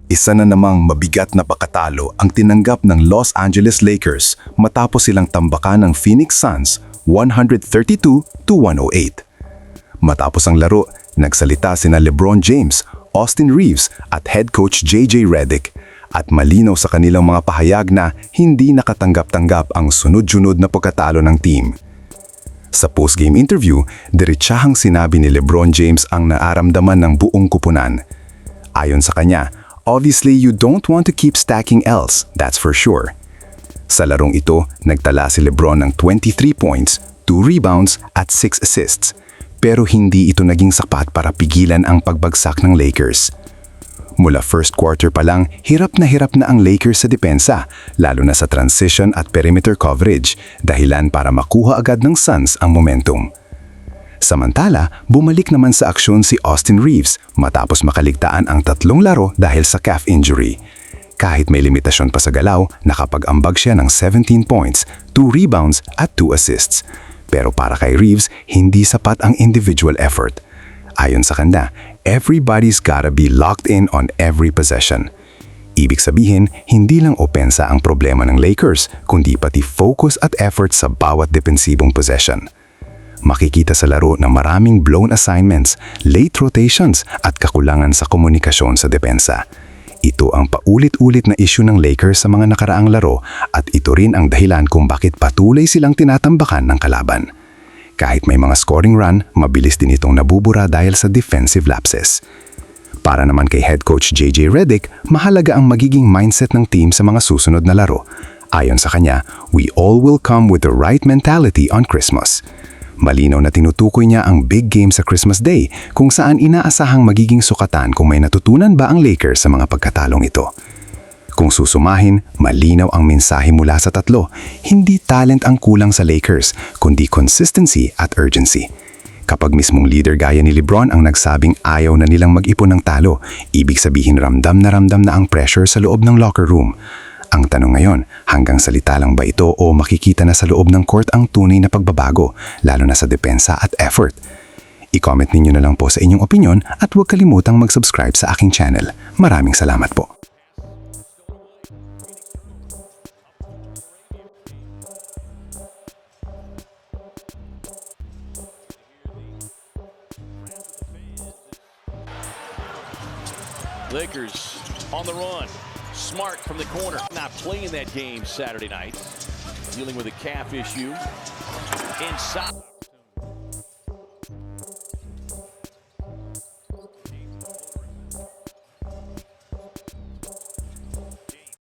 Isa na namang mabigat na pagkatalo ang tinanggap ng Los Angeles Lakers matapos silang tambakan ng Phoenix Suns 132-108. Matapos ang laro, nagsalita sina LeBron James, Austin Reeves at head coach JJ Redick at malinaw sa kanilang mga pahayag na hindi nakatanggap-tanggap ang sunod-sunod na pagkatalo ng team. Sa post-game interview, diretsahang sinabi ni LeBron James ang naaramdaman ng buong kupunan. Ayon sa kanya, "Obviously, you don't want to keep stacking L's, that's for sure." Sa larong ito, nagtala si LeBron ng 23 points, 2 rebounds at 6 assists. Pero hindi ito naging sapat para pigilan ang pagbagsak ng Lakers. Mula first quarter pa lang, hirap na ang Lakers sa depensa, lalo na sa transition at perimeter coverage, dahilan para makuha agad ng Suns ang momentum. Samantala, bumalik naman sa aksyon si Austin Reeves matapos makaligtaan ang 3 laro dahil sa calf injury. Kahit may limitasyon pa sa galaw, nakapag-ambag siya ng 17 points, 2 rebounds at 2 assists. Pero para kay Reeves, hindi sapat ang individual effort. Ayon sa kanya, everybody's gotta be locked in on every possession. Ibig sabihin, hindi lang opensa ang problema ng Lakers, kundi pati focus at effort sa bawat depensibong possession. Makikita sa laro na maraming blown assignments, late rotations at kakulangan sa komunikasyon sa depensa. Ito ang paulit-ulit na issue ng Lakers sa mga nakaraang laro at ito rin ang dahilan kung bakit patuloy silang tinatambakan ng kalaban. Kahit may mga scoring run, mabilis din itong nabubura dahil sa defensive lapses. Para naman kay head coach JJ Redick, mahalaga ang magiging mindset ng team sa mga susunod na laro. Ayon sa kanya, "We all will come with the right mentality on Christmas." Malinaw na tinutukoy niya ang big game sa Christmas Day kung saan inaasahang magiging sukatan kung may natutunan ba ang Lakers sa mga pagkatalong ito. Kung susumahin, malinaw ang mensahe mula sa tatlo. Hindi talent ang kulang sa Lakers, kundi consistency at urgency. Kapag mismong leader gaya ni LeBron ang nagsabing ayaw na nilang mag-ipon ng talo, ibig sabihin ramdam na ang pressure sa loob ng locker room. Ang tanong ngayon, hanggang salita lang ba ito o makikita na sa loob ng court ang tunay na pagbabago, lalo na sa depensa at effort? I-comment ninyo na lang po sa inyong opinion at huwag kalimutang mag-subscribe sa aking channel. Maraming salamat po. Lakers on the run. Smart from the corner. Not playing that game Saturday night. Dealing with a calf issue. Inside.